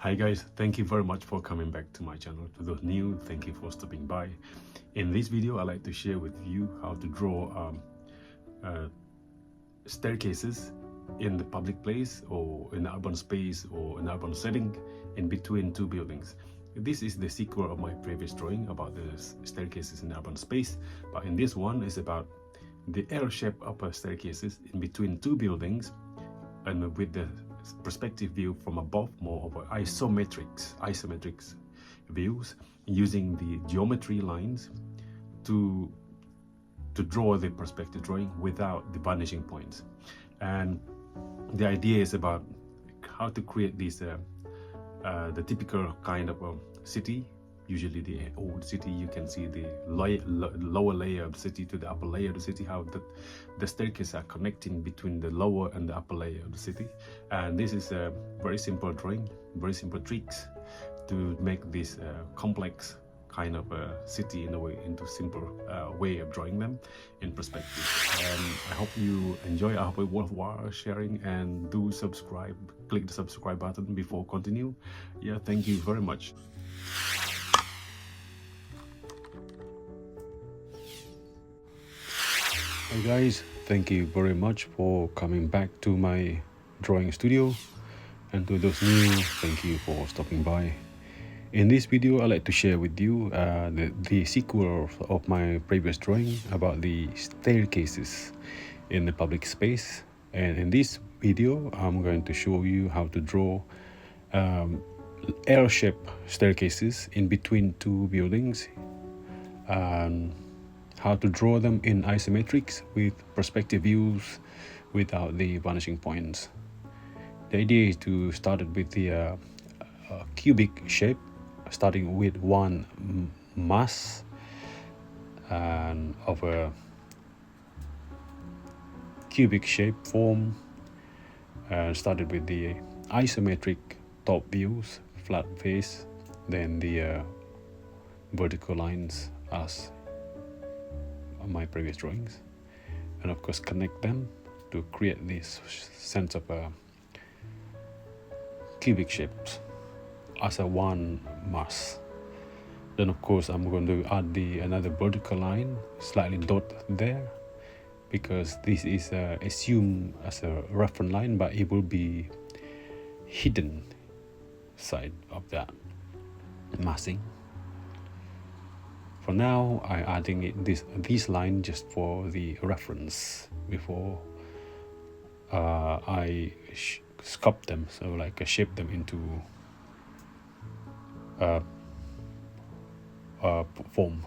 Hi guys, thank you very much for coming back to my channel. To those new, thank you for stopping by. In this video, I'd like to share with you how to draw staircases in the public place or in urban space or an urban setting in between two buildings. This is the sequel of my previous drawing about the staircases in urban space, but in this one is about the L-shaped upper staircases in between two buildings and with the perspective view from above, more of isometrics views, using the geometry lines to draw the perspective drawing without the vanishing points. And the idea is about how to create these the typical kind of a city. Usually the old city, you can see the lower layer of the city to the upper layer of the city, how the staircases are connecting between the lower and the upper layer of the city. And this is a very simple drawing, very simple tricks to make this complex kind of a city in a way into simple way of drawing them in perspective. And I hope you enjoy. I hope it's worthwhile sharing, and do subscribe, click the subscribe button before continue. Yeah, thank you very much. Hey guys, thank you very much for coming back to my drawing studio, and to those new, thank you for stopping by. In this video, I'd like to share with you the sequel of my previous drawing about the staircases in the public space. And in this video, I'm going to show you how to draw L-shaped staircases in between two buildings, and how to draw them in isometrics with perspective views without the vanishing points. The idea is to start it with the cubic shape, starting with one mass and of a cubic shape form, and started with the isometric top views, flat face, then the vertical lines as my previous drawings, and of course connect them to create this sense of cubic shapes as a one mass. Then of course I'm going to add another vertical line, slightly dot there, because this is assumed as a reference line, but it will be hidden side of that massing. For now, I'm adding this line just for the reference before I sculpt them, so like shape them into forms.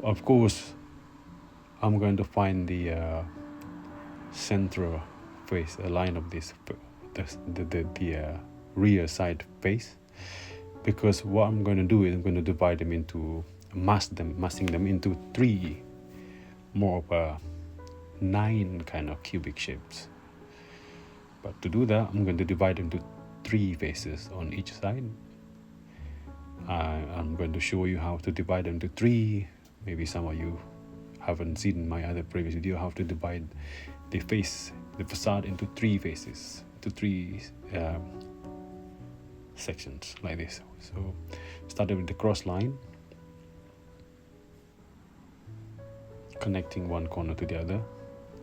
Of course, I'm going to find the central face, a line of this, the rear side face, because what I'm going to do is I'm going to divide them into massing them into three, more of a 9 kind of cubic shapes. But to do that, I'm going to divide them into 3 faces on each side. I'm going to show you how to divide them into 3. Maybe some of you haven't seen my other previous video, how to divide the facade into 3 faces, to 3 sections like this. So started with the cross line, connecting one corner to the other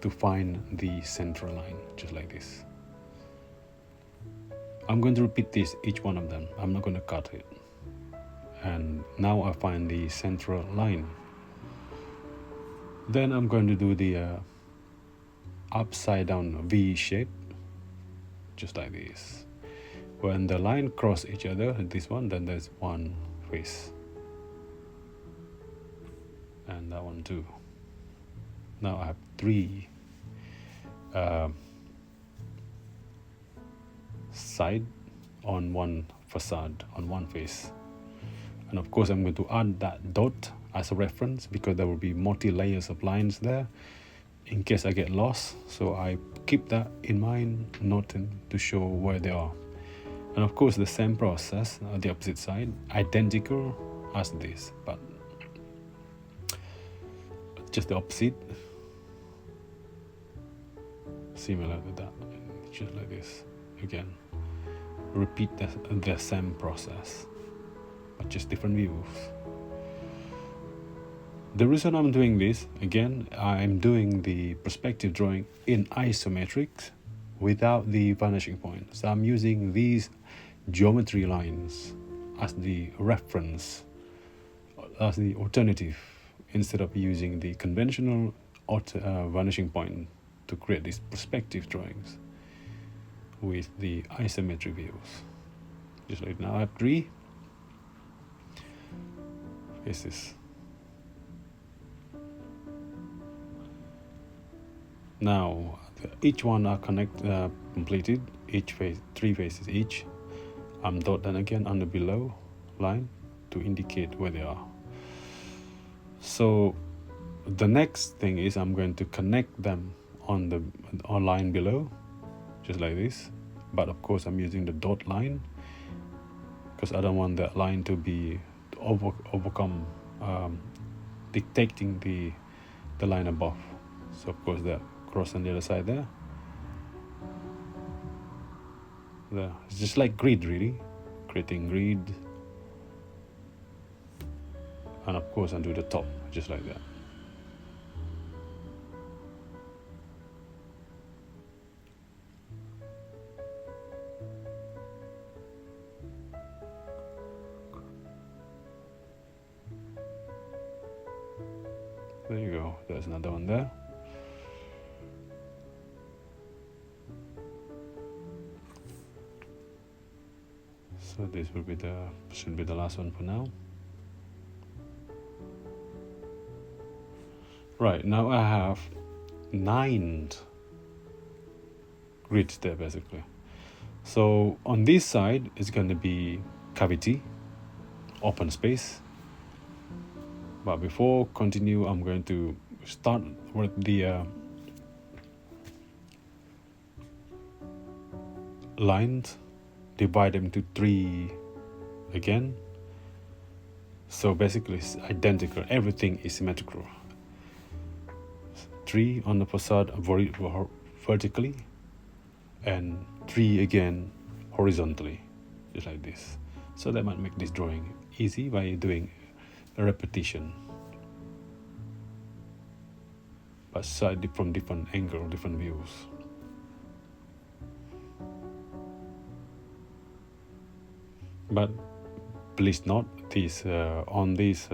to find the central line, just like this. I'm going to repeat this, each one of them. I'm not going to cut it. And now I find the central line. Then I'm going to do the upside down V shape, just like this. When the line cross each other, this one, then there's one face, and that one too. Now I have 3 side on one facade, on one face. And of course I'm going to add that dot as a reference, because there will be multi-layers of lines there in case I get lost. So I keep that in mind, noting to show where they are. And of course the same process on the opposite side, identical as this, but just the opposite, similar to that, just like this again. repeat the same process, but just different views. The reason I'm doing this, again, I'm doing the perspective drawing in isometrics without the vanishing point. So I'm using these geometry lines as the reference, as the alternative, instead of using the conventional vanishing point to create these perspective drawings with the isometric views. Just like now I have 3 faces. Now each one are completed, each face, 3 faces each. I'm dot them again on the below line to indicate where they are. So the next thing is I'm going to connect them on the line below, just like this. But of course I'm using the dot line because I don't want that line to be overcome dictating the line above. So of course that cross on the other side there. It's just like grid, really, creating grid. And of course undo the top, just like that. There you go, there's another one there. So this will be should be the last one for now. Right, now I have 9 grids there basically. So on this side it's going to be cavity, open space. But before continue, I'm going to start with the lines, divide them to 3 again. So basically it's identical, everything is symmetrical. 3 on the facade vertically and 3 again horizontally, just like this. So that might make this drawing easy by doing a repetition, but slightly from different angle, different views. But please note this on this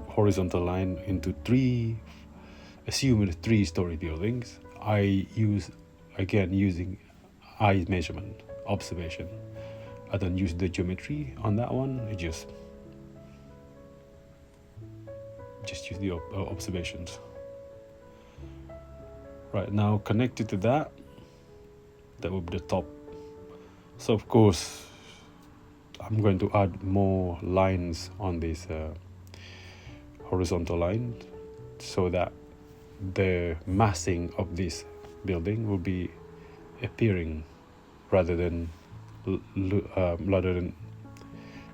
horizontal line into 3, assuming 3-story buildings, I use again using eye measurement, observation. I don't use the geometry on that one. I just use the observations. Right, now connected to that will be the top. So of course I'm going to add more lines on this horizontal line so that the massing of this building will be appearing rather than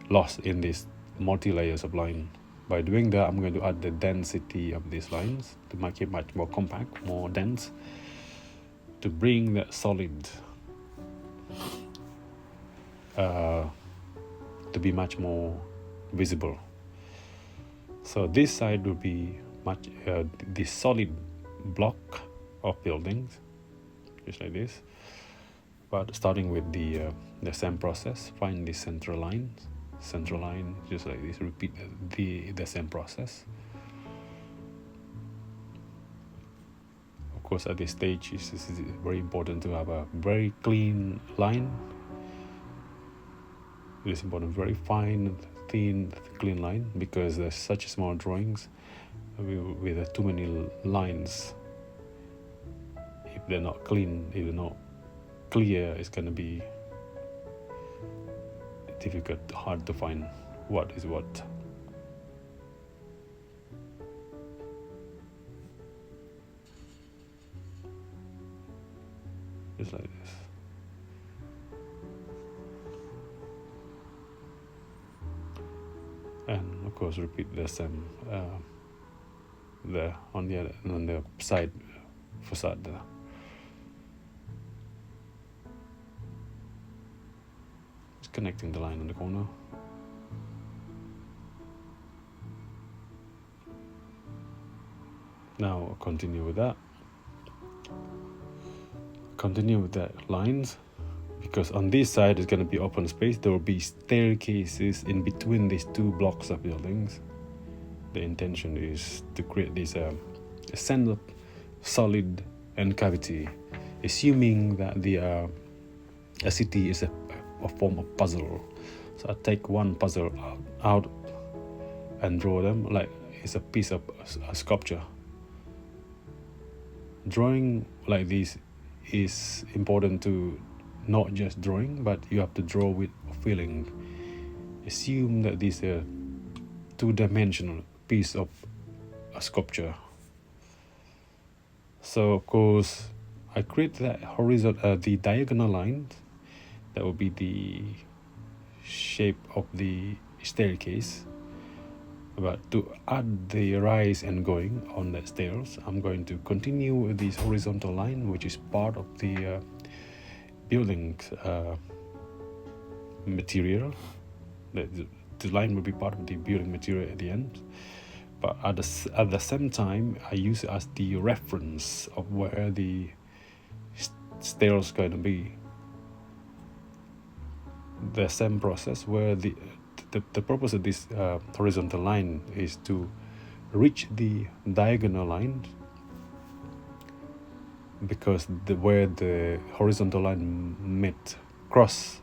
lost in these multi-layers of line. By doing that, I'm going to add the density of these lines to make it much more compact, more dense, to bring that solid to be much more visible. So this side will be much this solid block of buildings, just like this. But starting with the same process, find the central line, just like this. Repeat the same process. Of course, at this stage, it's very important to have a very clean line. It is important, very fine, thin, clean line, because there's such small drawings with too many lines. If they're not clean, if they're not clear, it's going to be difficult, hard to find what is what. Just like this. And of course repeat the same there on the side facade there. connecting the line on the corner. Now continue with that. Continue with that lines, because on this side is going to be open space. There will be staircases in between these two blocks of buildings. The intention is to create this a center, solid, and cavity, assuming that a city is a form of puzzle. So I take one puzzle out and draw them like it's a piece of a sculpture. Drawing like this is important to not just drawing, but you have to draw with feeling. Assume that this is a two-dimensional piece of a sculpture. So of course I create that horizontal, the diagonal line. That will be the shape of the staircase. But to add the rise and going on the stairs, I'm going to continue with this horizontal line, which is part of the building material. The line will be part of the building material at the end. But at the same time, I use it as the reference of where the stairs going to be. The same process where the purpose of this horizontal line is to reach the diagonal line, because where the horizontal line met cross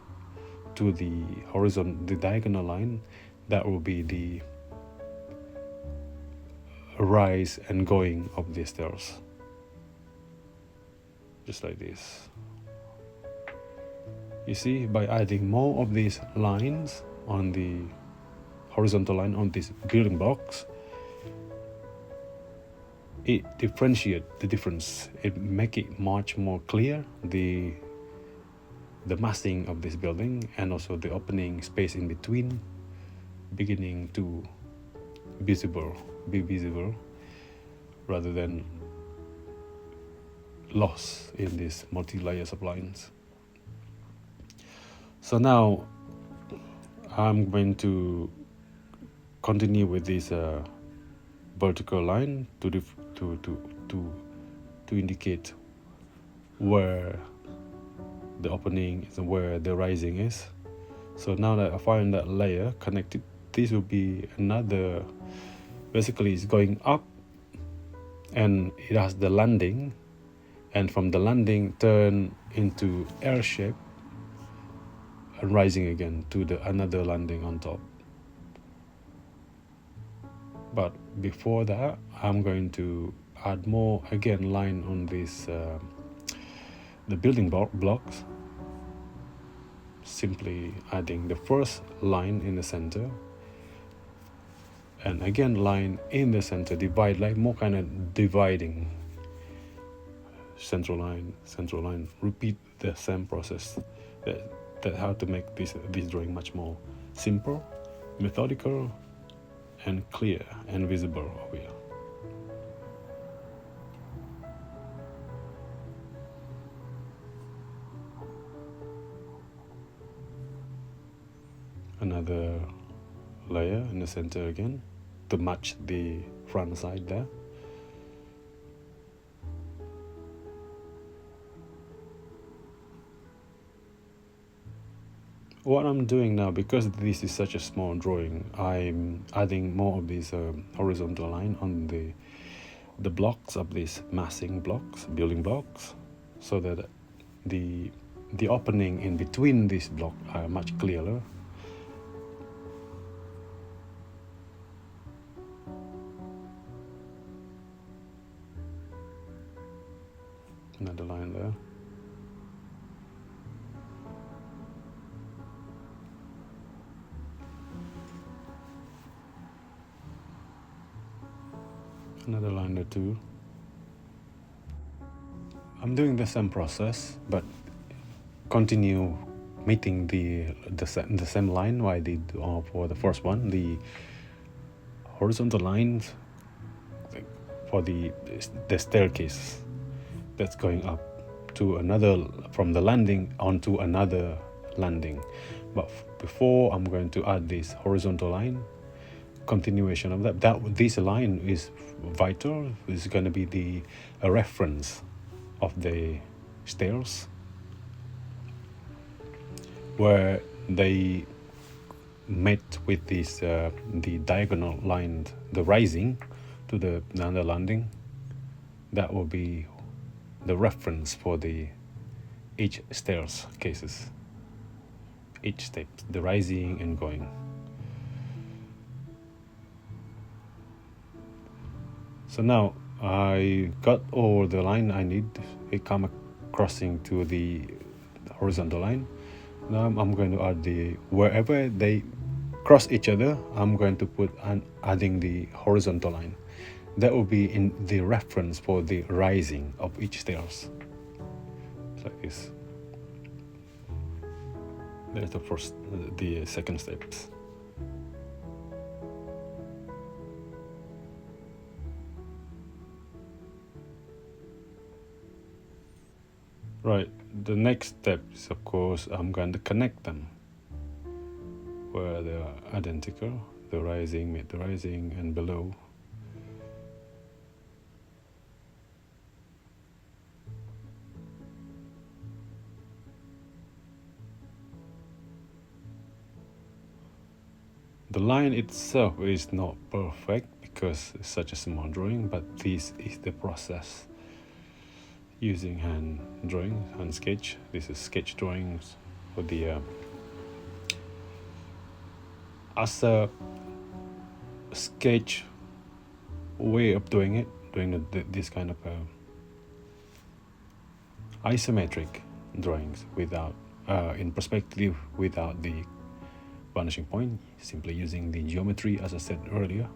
to the diagonal line, that will be the rise and going of the stairs, just like this. You see, by adding more of these lines on the horizontal line on these building blocks, it differentiates the difference. It make it much more clear, the massing of this building, and also the opening space in between beginning to be visible rather than lost in these multi-layers of lines. So now I'm going to continue with this vertical line to indicate where the opening is and where the rising is. So now that I find that layer connected, this will be another, basically it's going up and it has the landing, and from the landing turn into L shape and rising again to another landing on top. But before that, I'm going to add more again line on this the building blocks, simply adding the first line in the center, and again line in the center, divide, like more kind of dividing, central line, repeat the same process. That how to make this drawing much more simple, methodical, and clear and visible over here. Another layer in the center again to match the front side there. What I'm doing now, because this is such a small drawing, I'm adding more of this horizontal line on the blocks of these massing blocks, building blocks, so that the opening in between these blocks are much clearer. Another line there. Another line or two. I'm doing the same process, but continue meeting the same line I did for the first one. The horizontal lines for the staircase that's going up to another, from the landing onto another landing. But before, I'm going to add this horizontal line, continuation of that this line is vital. Is going to be a reference of the stairs where they met with this the diagonal line, the rising to the landing. That will be the reference for the each stairs cases, each step, the rising and going. So now I got all the line I need. It come crossing to the horizontal line. Now I'm going to add the wherever they cross each other, I'm going to put adding the horizontal line. That will be in the reference for the rising of each stairs. Like this. There's the second steps. Right, the next step is, of course, I'm going to connect them where they are identical, the rising, mid rising, and below. The line itself is not perfect because it's such a small drawing, but this is the process. Using hand drawing, hand sketch. This is sketch drawings for the as a sketch way of doing it, doing this kind of isometric drawings without in perspective without the vanishing point, simply using the geometry as I said earlier.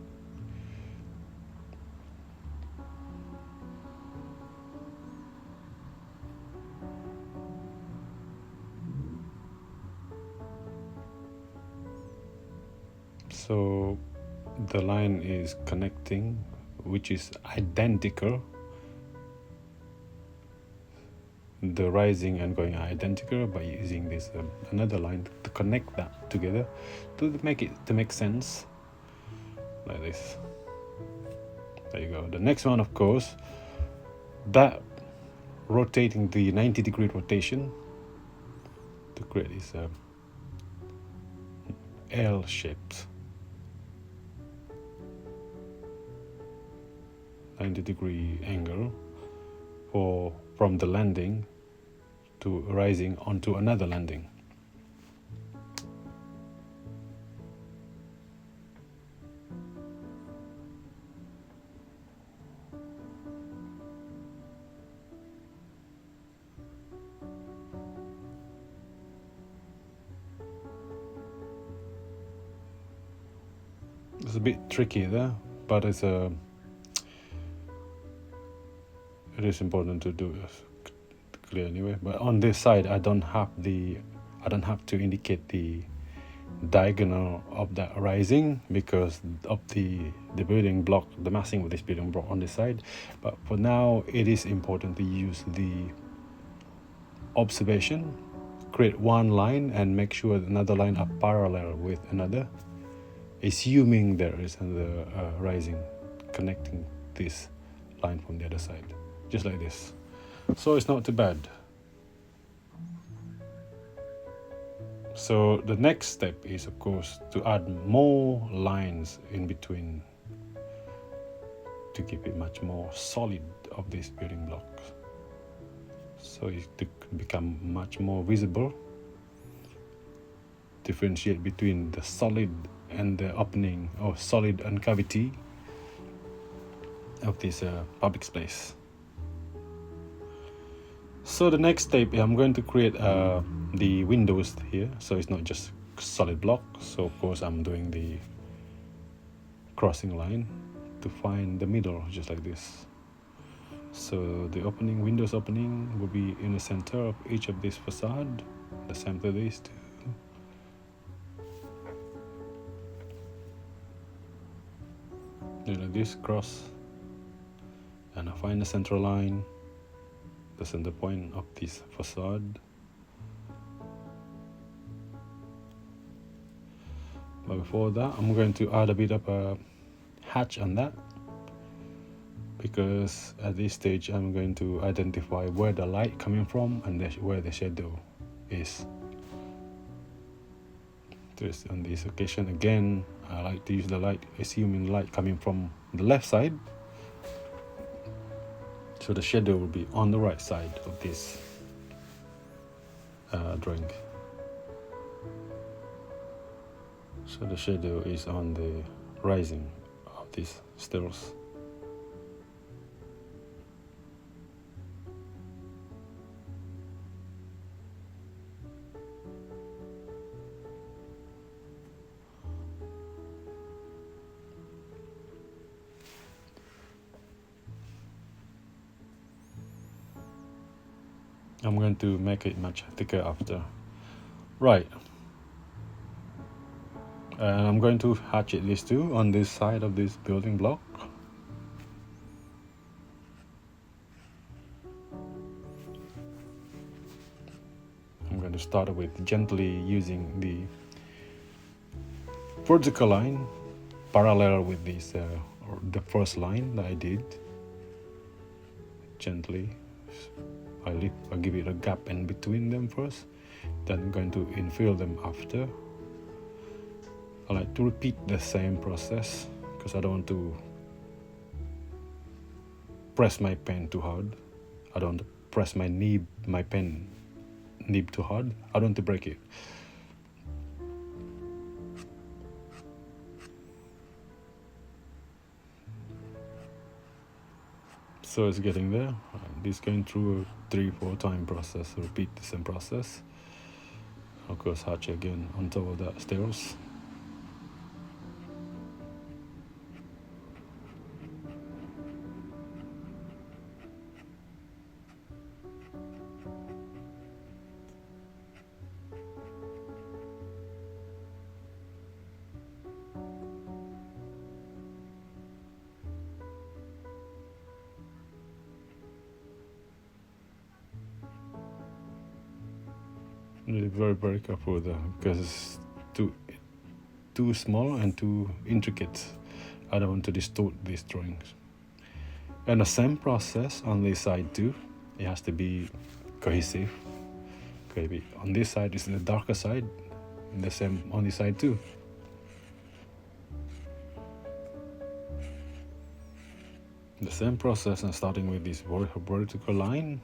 So the line is connecting, which is identical. The rising and going are identical by using this another line to connect that together to make sense, like this. There you go. The next one, of course, that rotating the 90-degree rotation to create this L-shaped 90-degree angle from the landing to rising onto another landing. It's a bit tricky there, but it is important to do it clear anyway. But on this side, I don't have to indicate the diagonal of that rising because of the building block, the massing of this building block on this side. But for now, it is important to use the observation, create one line and make sure another line are parallel with another, assuming there is another rising connecting this line from the other side, just like this. So it's not too bad. So the next step is, of course, to add more lines in between to keep it much more solid of this building block, so it to become much more visible, differentiate between the solid and the opening, or solid and cavity of this public space. So the next step, I'm going to create the windows here, so it's not just solid block. So of course I'm doing the crossing line to find the middle, just like this. So the windows opening will be in the center of each of this facade, the center of these two. Like this, cross, and I find the central line, the center point of this facade. But before that, I'm going to add a bit of a hatch on that, because at this stage I'm going to identify where the light coming from and where the shadow is. Just on this occasion again, I like to use the light, assuming light coming from the left side, so the shadow will be on the right side of this drawing. So the shadow is on the rising of these stairs. I'm going to make it much thicker after. Right. And I'm going to hatchet these two on this side of this building block. I'm going to start with gently using the vertical line parallel with this, or the first line that I did. Gently, I'll give it a gap in between them first, then I'm going to infill them after. I like to repeat the same process because I don't want to press my pen too hard. I don't press my pen nib too hard. I don't want to break it. So it's getting there. This going through a 3-4 time process. Repeat the same process. Of course, hatch again on top of that stairs. Very, very careful there, because it's too small and too intricate. I don't want to distort these drawings. And the same process on this side too. It has to be cohesive. Okay, on this side is the darker side, and the same on this side too. The same process, and starting with this vertical line.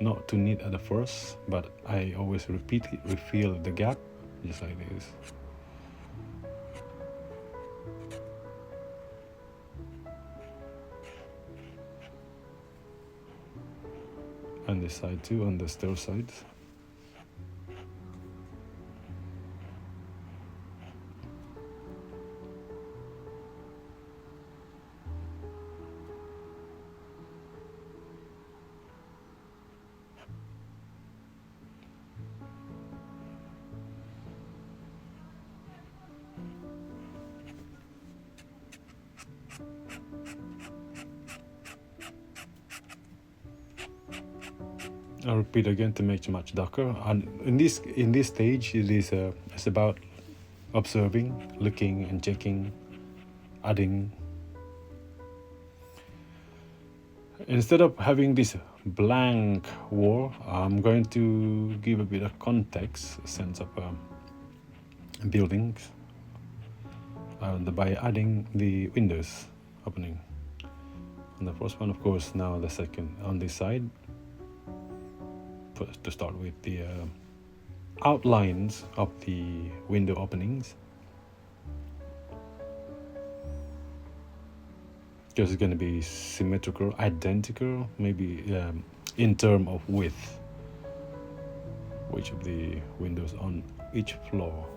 Not too neat at the first, but I always repeat it, refill the gap, just like this. And this side too, on the stair side. I'll repeat again to make it much darker. And in this stage, it's about observing, looking, and checking, adding. Instead of having this blank wall, I'm going to give a bit of context, a sense of buildings, by adding the windows opening. And the first one, of course, now the second on this side. To start with the outlines of the window openings, because it's going to be symmetrical, identical, maybe in terms of width, which of the windows on each floor.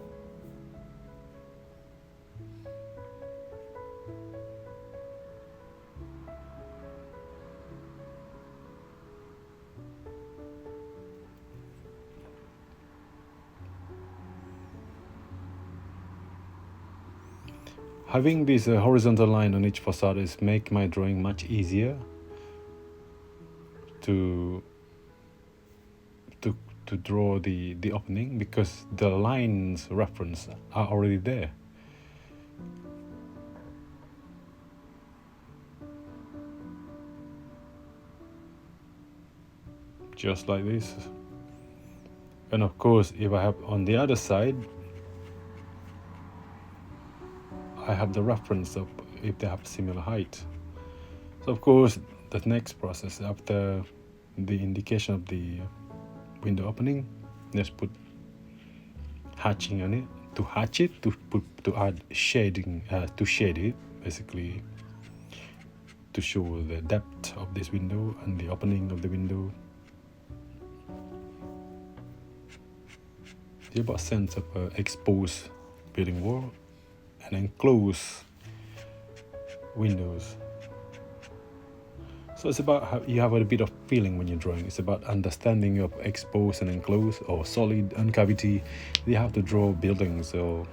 Having this horizontal line on each facade is make my drawing much easier to to draw the opening because the lines reference are already there. Just like this. And of course, if I have on the other side, I have the reference of if they have similar height. So of course, the next process after the indication of the window opening, just put hatching on it. To hatch it, to add shading, to shade it, basically to show the depth of this window and the opening of the window. Give a sense of exposed building wall and enclosed windows. So it's about how you have a bit of feeling when you're drawing. It's about understanding of exposed and enclosed or solid and cavity. You have to draw buildings or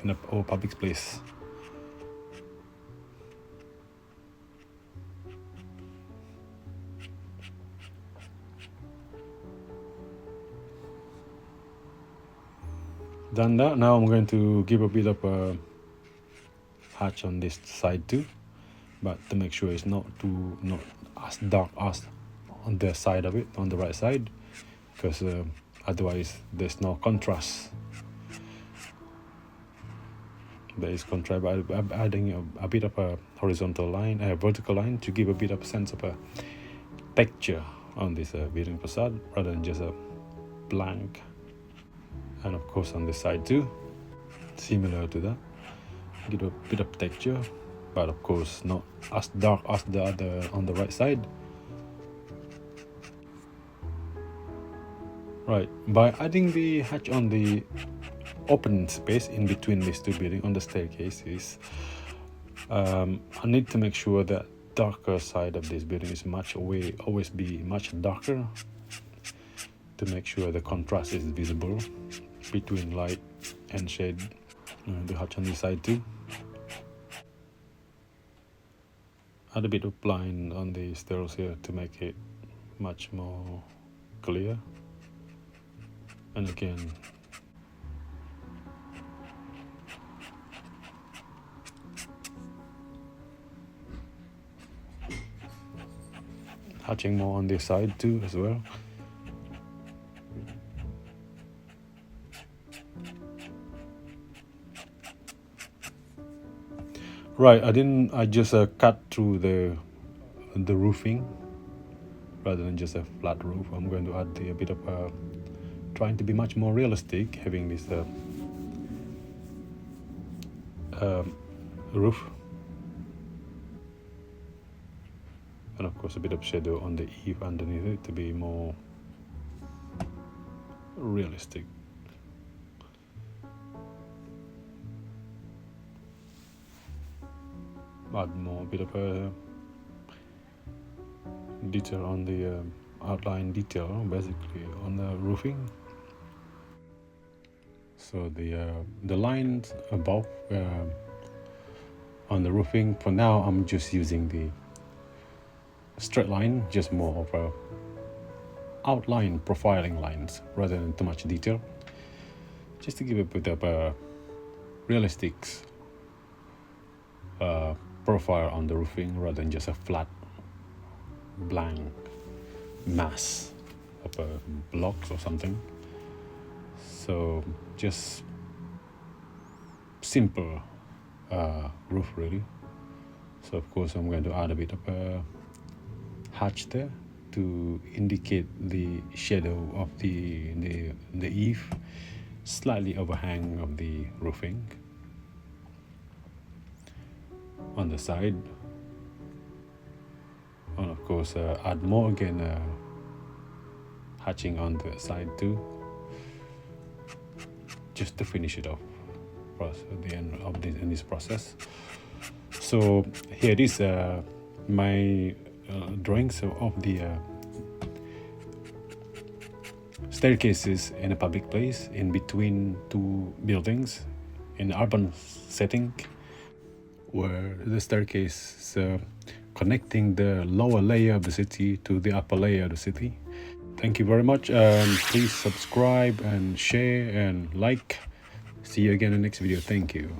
in a or public place. Done that. Now I'm going to give a bit of a hatch on this side too, but to make sure it's not as dark as on the side of it, on the right side, because otherwise there's no contrast. There is contrast by adding a bit of a horizontal line, a vertical line, to give a bit of a sense of a texture on this building facade rather than just a blank. And of course on this side too, similar to that, give a bit of texture, but of course not as dark as the other on the right side. Right, by adding the hatch on the open space in between these two buildings on the staircases, I need to make sure that darker side of this building is always be much darker, to make sure the contrast is visible between light and shade. The hatch on this side too. Add a bit of blind on the stairs here to make it much more clear. And again, hatching more on this side too as well. Right, I just cut through the roofing rather than just a flat roof. I'm going to add a bit of trying to be much more realistic, having this roof, and of course a bit of shadow on the eave underneath it to be more realistic. Add more bit of a detail on the outline detail, basically on the roofing. So the lines above on the roofing, for now I'm just using the straight line, just more of a outline profiling lines rather than too much detail, just to give a bit of a realistic profile on the roofing rather than just a flat blank mass of blocks or something. So just simple roof really. So of course I'm going to add a bit of a hatch there to indicate the shadow of the eave, slightly overhang of the roofing on the side. And of course add more again hatching on the side too, just to finish it off at the end of this process. So here it is, my drawings of the staircases in a public place in between two buildings in an urban setting, where the staircase is connecting the lower layer of the city to the upper layer of the city. Thank you very much, and please subscribe and share and like. See you again in the next video. Thank you.